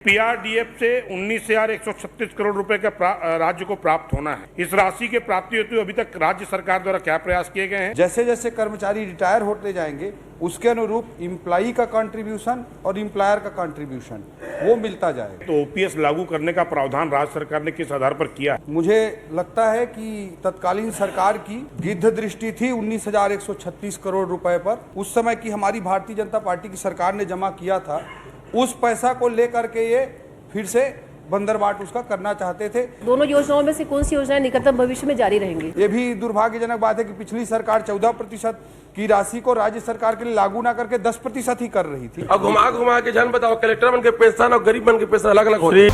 पीआरडीएफ से 19,136 करोड़ रुपए का राज्य को प्राप्त होना है। इस राशि के प्राप्ति हेतु अभी तक राज्य सरकार द्वारा क्या प्रयास किए गए हैं? जैसे जैसे कर्मचारी रिटायर होते जाएंगे उसके अनुरूप इम्प्लॉई का कंट्रीब्यूशन और इम्प्लायर का कंट्रीब्यूशन वो मिलता जाएगा। तो ओपीएस लागू करने का प्रावधान राज्य सरकार ने किस आधार पर किया? मुझे लगता है कि तत्कालीन सरकार की गिद्ध दृष्टि थी 19,136 करोड़ रुपए पर। उस समय की हमारी भारतीय जनता पार्टी की सरकार ने जमा किया था। उस पैसा को लेकर के ये फिर से बंदरबाट उसका करना चाहते थे। दोनों योजनाओं में से कौन सी योजनाएं निकटतम भविष्य में जारी रहेंगी? ये भी दुर्भाग्यजनक बात है कि पिछली सरकार 14% की राशि को राज्य सरकार के लिए लागू ना करके 10% ही कर रही थी। अब घुमा घुमा के जान बताओ, कलेक्टर बन के पेंशन और गरीब बन के पेंशन अलग अलग हो रही है।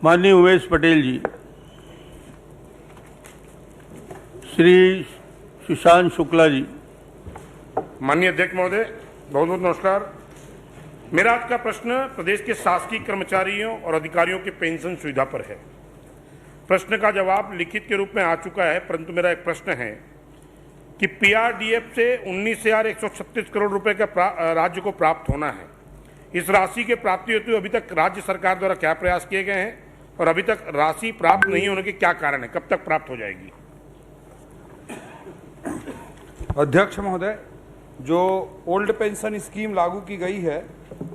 माननीय उमेश पटेल जी, श्री सुशांत शुक्ला जी। माननीय अध्यक्ष महोदय, बहुत बहुत नमस्कार। मेरा आज का प्रश्न प्रदेश के शासकीय कर्मचारियों और अधिकारियों के पेंशन सुविधा पर है। प्रश्न का जवाब लिखित के रूप में आ चुका है, परंतु मेरा एक प्रश्न है कि पीआरडीएफ से 19,136 करोड़ रुपए का राज्य को प्राप्त होना है। इस राशि के प्राप्ति हेतु अभी तक राज्य सरकार द्वारा क्या प्रयास किए गए हैं और अभी तक राशि प्राप्त नहीं होने के क्या कारण है? कब तक प्राप्त हो जाएगी? अध्यक्ष महोदय, जो ओल्ड पेंशन स्कीम लागू की गई है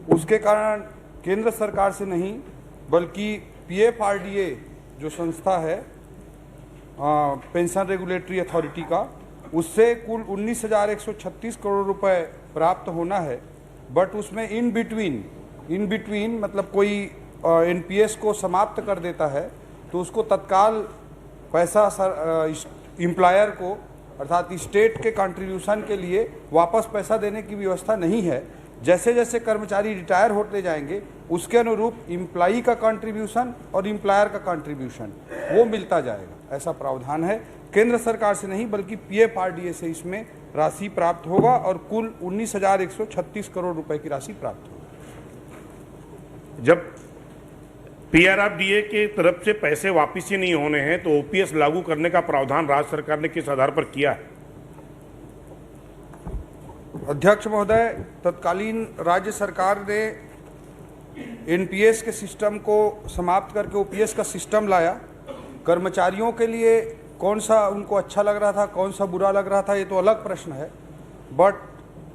उसके कारण केंद्र सरकार से नहीं बल्कि पीएफआरडीए जो संस्था है पेंशन रेगुलेटरी अथॉरिटी का, उससे कुल 19,136 करोड़ रुपए प्राप्त होना है। बट उसमें इन बिटवीन मतलब कोई एनपीएस को समाप्त कर देता है तो उसको तत्काल पैसा एम्प्लॉयर को अर्थात स्टेट के कंट्रीब्यूशन के लिए वापस पैसा देने की व्यवस्था नहीं है। जैसे जैसे कर्मचारी रिटायर होते जाएंगे उसके अनुरूप इम्प्लॉई का कंट्रीब्यूशन और इम्प्लायर का कंट्रीब्यूशन वो मिलता जाएगा, ऐसा प्रावधान है। केंद्र सरकार से नहीं बल्कि पीएफआरडीए से इसमें राशि प्राप्त होगा और कुल 19,136 करोड़ रुपए की राशि प्राप्त होगी। जब पीआरडीए के तरफ से पैसे वापिस ही नहीं होने हैं तो ओपीएस लागू करने का प्रावधान राज्य सरकार ने किस आधार पर किया है? अध्यक्ष महोदय, तत्कालीन राज्य सरकार ने एनपीएस के सिस्टम को समाप्त करके ओपीएस का सिस्टम लाया। कर्मचारियों के लिए कौन सा उनको अच्छा लग रहा था, कौन सा बुरा लग रहा था, ये तो अलग प्रश्न है। बट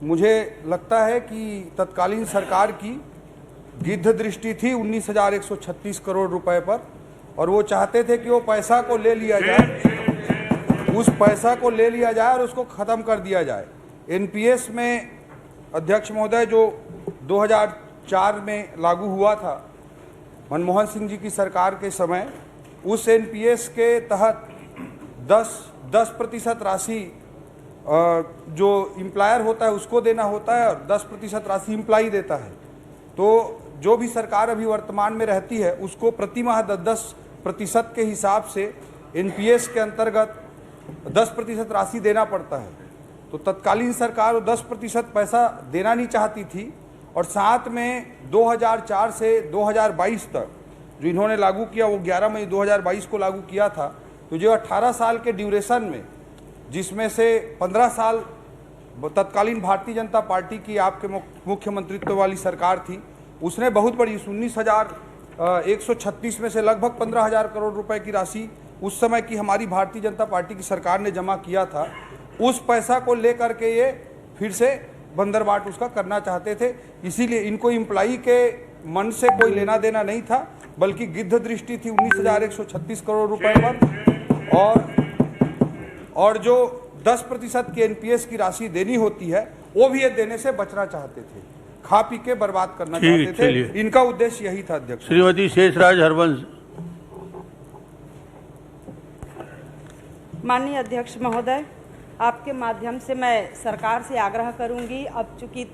मुझे लगता है कि तत्कालीन सरकार की गिद्ध दृष्टि थी 19,136 करोड़ रुपए पर और वो चाहते थे कि वो पैसा को ले लिया जाए, उस पैसा को ले लिया जाए और उसको ख़त्म कर दिया जाए। एनपीएस में अध्यक्ष महोदय जो 2004 में लागू हुआ था मनमोहन सिंह जी की सरकार के समय, उस एनपीएस के तहत 10% राशि जो इम्प्लायर होता है उसको देना होता है और 10% राशि इम्प्लाई देता है। तो जो भी सरकार अभी वर्तमान में रहती है उसको प्रति माह 10% के हिसाब से एनपीएस के अंतर्गत 10% राशि देना पड़ता है। तो तत्कालीन सरकार वो 10% पैसा देना नहीं चाहती थी और साथ में 2004 से 2022 तक जो इन्होंने लागू किया वो 11 मई 2022 को लागू किया था। तो जो 18 साल के ड्यूरेशन में, जिसमें से 15 साल तत्कालीन भारतीय जनता पार्टी की आपके मुख्यमंत्रित्व वाली सरकार थी, उसने बहुत बड़ी 19,136 में से लगभग 15,000 करोड़ रुपए की राशि उस समय की हमारी भारतीय जनता पार्टी की सरकार ने जमा किया था। उस पैसा को लेकर के ये फिर से बंदरबाट उसका करना चाहते थे। इसीलिए इनको इम्प्लाई के मन से कोई लेना देना नहीं था बल्कि गिद्ध दृष्टि थी 19,136 करोड़ रुपए पर और जो 10% की एनपीएस की राशि देनी होती है वो भी ये देने से बचना चाहते थे, खा पी के बर्बाद करना चाहते थे। इनका उद्देश्य यही था। अध्यक्ष श्रीमती शेषराज हरवंश। माननीय अध्यक्ष महोदय, आपके माध्यम से मैं सरकार से आग्रह करूंगी, अब चूंकि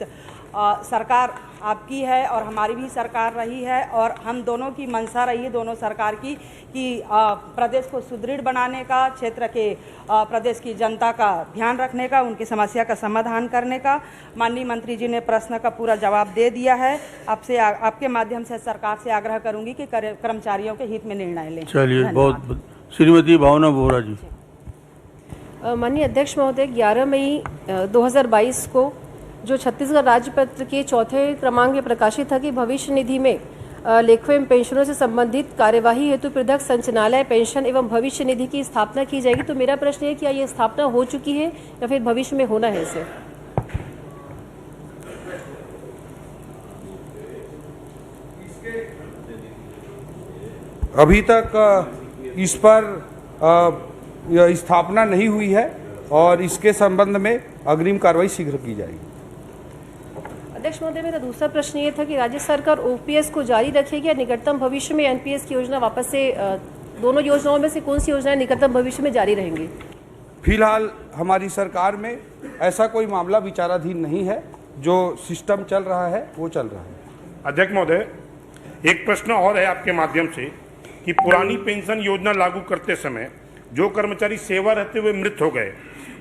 सरकार आपकी है और हमारी भी सरकार रही है और हम दोनों की मंशा रही है, दोनों सरकार की, कि प्रदेश को सुदृढ़ बनाने का, क्षेत्र के प्रदेश की जनता का ध्यान रखने का, उनकी समस्या का समाधान करने का। माननीय मंत्री जी ने प्रश्न का पूरा जवाब दे दिया है। आपसे आपके माध्यम से सरकार से आग्रह करूंगी कि कर्मचारियों के हित में निर्णय लें। चलिए, बहुत श्रीमती भावना बोरा जी। माननीय अध्यक्ष महोदय, 11 मई 2022 को जो छत्तीसगढ़ राज्यपत्र के चौथे क्रमांक में प्रकाशित था कि भविष्य निधि में लेखों एवं पेंशनों से संबंधित कार्यवाही हेतु पृथक संचालनालय पेंशन एवं भविष्य निधि की स्थापना की जाएगी। तो मेरा प्रश्न है, क्या ये स्थापना हो चुकी है या फिर भविष्य में होना है इसे? अभी तक इस पर स्थापना नहीं हुई है और इसके संबंध में अग्रिम कार्रवाई शीघ्र की जाएगी। अध्यक्ष महोदय, मेरा दूसरा प्रश्न ये था कि राज्य सरकार ओपीएस को जारी रखेगी या निकटतम भविष्य में एनपीएस की योजना वापस से, दोनों योजनाओं में से कौन सी योजनाएं निकटतम भविष्य में जारी रहेंगी? फिलहाल हमारी सरकार में ऐसा कोई मामला विचाराधीन नहीं है। जो सिस्टम चल रहा है वो चल रहा है। अध्यक्ष महोदय, एक प्रश्न और है आपके माध्यम से कि पुरानी पेंशन योजना लागू करते समय जो कर्मचारी सेवा रहते हुए मृत हो गए,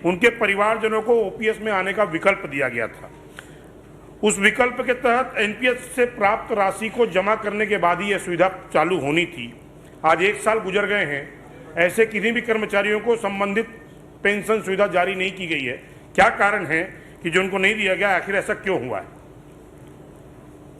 उनके परिवारजनों को ओपीएस में आने का विकल्प दिया गया था। उस विकल्प के तहत एनपीएस से प्राप्त राशि को जमा करने के बाद ही यह सुविधा चालू होनी थी। आज 1 साल गुजर गए हैं, ऐसे किसी भी कर्मचारियों को संबंधित पेंशन सुविधा जारी नहीं की गई है। क्या कारण है कि जो उनको नहीं दिया गया? आखिर ऐसा क्यों हुआ है?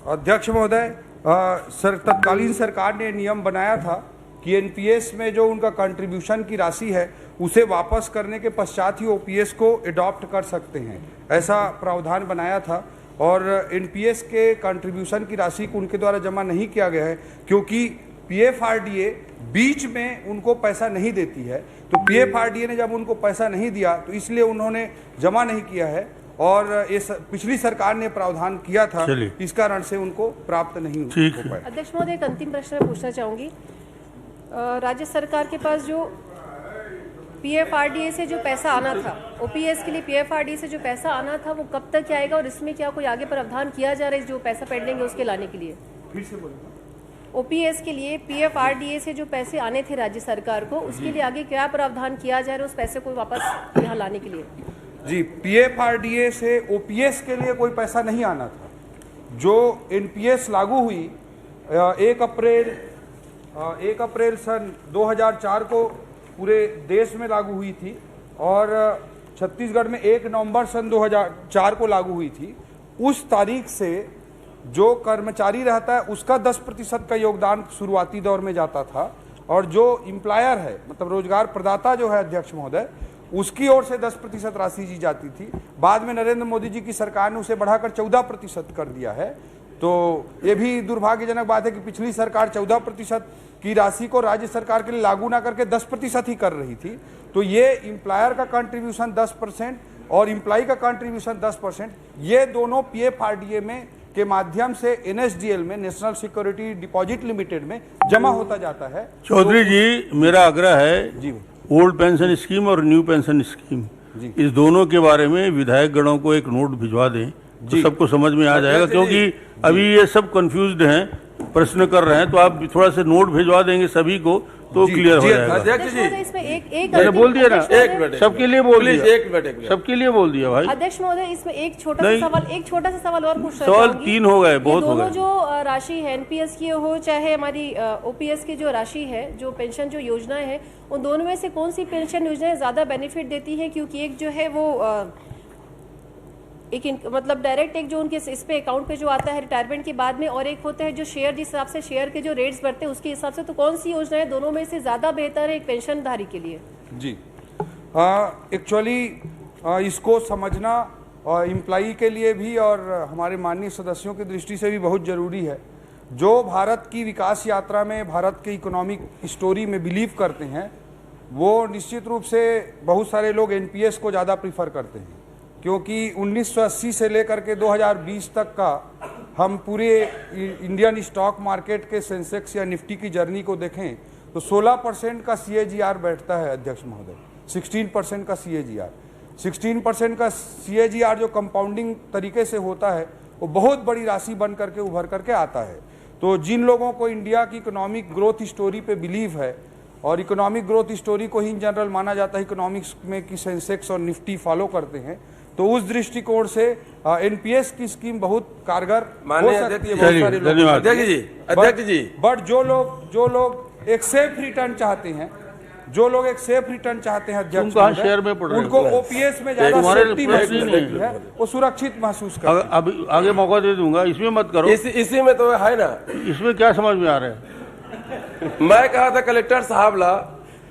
अध्यक्ष महोदय, तत्कालीन सरकार ने नियम बनाया था कि एनपीएस में जो उनका कंट्रीब्यूशन की राशि है उसे वापस करने के पश्चात ही ओपीएस को अडॉप्ट कर सकते हैं, ऐसा प्रावधान बनाया था। और एनपीएस के कंट्रीब्यूशन की राशि को उनके द्वारा जमा नहीं किया गया है क्योंकि पीएफआरडीए बीच में उनको पैसा नहीं देती है। तो पीएफआरडीए ने जब उनको पैसा नहीं दिया तो इसलिए उन्होंने जमा नहीं किया है और ये पिछली सरकार ने प्रावधान किया था, इस कारण से उनको प्राप्त नहीं हो पाया। अध्यक्ष महोदय, एक अंतिम प्रश्न मैं पूछना चाहूंगी। राज्य सरकार के पास जो पीएफआरडीए से जो पैसा आना था, ओपीएस के लिए पीएफआरडीए से जो पैसा आना था, वो कब तक आएगा और इसमें क्या कोई आगे प्रावधान किया जा रहा है जो पैसा पेंडिंग है उसके लाने के लिए? फिर से बोलिए। ओपीएस के लिए पीएफआरडीए से जो पैसे आने थे राज्य सरकार को, उसके लिए आगे क्या प्रावधान किया जा रहा है उस पैसे को वापस यहाँ लाने के लिए? जी, पीएफआरडीए से ओपीएस के लिए कोई पैसा नहीं आना था। जो एनपीएस लागू हुई 1 अप्रैल सन 2004 को पूरे देश में लागू हुई थी और छत्तीसगढ़ में 1 नवंबर सन 2004 को लागू हुई थी। उस तारीख से जो कर्मचारी रहता है उसका 10% का योगदान शुरुआती दौर में जाता था और जो एम्प्लॉयर है, मतलब रोजगार प्रदाता जो है अध्यक्ष महोदय, उसकी ओर से 10% राशि दी जाती थी। बाद में नरेंद्र मोदी जी की सरकार ने उसे बढ़ाकर 14% कर दिया है। तो ये भी दुर्भाग्यजनक बात है कि पिछली सरकार 14% की राशि को राज्य सरकार के लिए लागू ना करके 10% ही कर रही थी। तो ये एम्प्लॉयर का कंट्रीब्यूशन 10% और एम्प्लॉई का कंट्रीब्यूशन 10%, ये दोनों पीएफआरडीए में के माध्यम से एनएसडीएल में, नेशनल सिक्योरिटी डिपॉजिट लिमिटेड में जमा होता जाता है। चौधरी जी, मेरा आग्रह है जी, ओल्ड पेंशन स्कीम और न्यू पेंशन स्कीम, इस दोनों के बारे में विधायक गणों को एक नोट भिजवा दें तो सबको समझ में आ जाएगा, क्योंकि अभी ये सब कंफ्यूज्ड हैं, प्रश्न कर रहे हैं। तो आप थोड़ा से नोट भिजवा देंगे सभी को तो क्लियर हो जाएगा। अध्यक्ष जी, इसमें एक मैंने बोल दिया ना, एक मिनट, सबके लिए बोल दिया, एक मिनट, सबके लिए बोल दिया भाई। अध्यक्ष महोदय, इसमें एक छोटा सा सवाल और पूछना सवाल चाहूंगी। 3 हो गए, बहुत हो दोनों गए। जो राशि है एनपीएस की हो चाहे हमारी ओपीएस की जो राशि है, जो पेंशन जो योजनाएं हैं, उन दोनों में से कौन सी पेंशन योजनाएं ज्यादा बेनिफिट देती है? क्योंकि एक जो है वो मतलब डायरेक्ट एक जो उनके इस पे अकाउंट पे जो आता है रिटायरमेंट के बाद में, और एक होता है जो शेयर, जिस हिसाब से शेयर के जो रेट्स बढ़ते हैं उसके हिसाब से। तो कौन सी योजनाएं दोनों में से ज्यादा बेहतर है एक पेंशनधारी के लिए? जी, एक्चुअली इसको समझना एम्प्लॉई के लिए भी और हमारे माननीय सदस्यों की दृष्टि से भी बहुत ज़रूरी है। जो भारत की विकास यात्रा में, भारत के इकोनॉमिक स्टोरी में बिलीव करते हैं, वो निश्चित रूप से बहुत सारे लोग एनपीएस को ज़्यादा प्रीफर करते हैं, क्योंकि 1980 से लेकर के 2020 तक का हम पूरे इंडियन स्टॉक मार्केट के सेंसेक्स या निफ्टी की जर्नी को देखें तो 16% का CAGR बैठता है अध्यक्ष महोदय, 16% का CAGR। 16% का CAGR जो कंपाउंडिंग तरीके से होता है वो बहुत बड़ी राशि बन करके उभर करके आता है। तो जिन लोगों को इंडिया की इकोनॉमिक ग्रोथ स्टोरी पे बिलीव है, और इकोनॉमिक ग्रोथ स्टोरी को ही इन जनरल माना जाता है इकोनॉमिक्स में कि सेंसेक्स और निफ्टी फॉलो करते हैं, तो उस दृष्टिकोण से एनपीएस की स्कीम बहुत कारगर हो सकती है बहुत सारे लोग। धन्यवाद अध्यक्ष जी, बट जो लोग एक सेफ रिटर्न चाहते हैं, जो लोग एक सेफ रिटर्न चाहते हैं अध्यक्ष कहाँ महोदय, शेयर में पढ़ रहे हो? उनको ओपीएस में ज्यादा तुम्हारे सेफ्टी प्रश्न महसूस नहीं होती है, वो सुरक्षित महसूस करते हैं। अब आगे मौका दे दूंगा, इसमें मत करो। इसी में तो है ना। इसमें क्या समझ में आ रहा है? मैं कहा था कलेक्टर साहब ला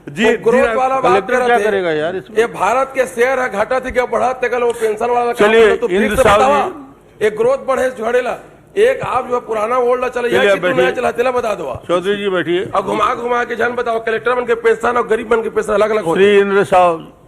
जी, ग्रोथ वाला बात कलेक्टर कर क्या रहे थे। करेगा यार इसमें? ये भारत के शेयर है, घाटा थी क्या बढ़ा थे कल वो पेंशन वाला काम चलिए, करो तो फिर इंद्र से साहब बतावा। जी। एक ग्रोथ बढ़े झड़ेला, एक आप जो है पुराना ओल्ड चले चलिए, जाए आप बैठिए। नया चलाते ला बता दो। चौधरी जी बैठिए। और घुमा घुमा के जान बताओ कलेक्टर बन के पेंशन और गरीब बन के पेंशन अलग अलग होते श्री इंद्र साहब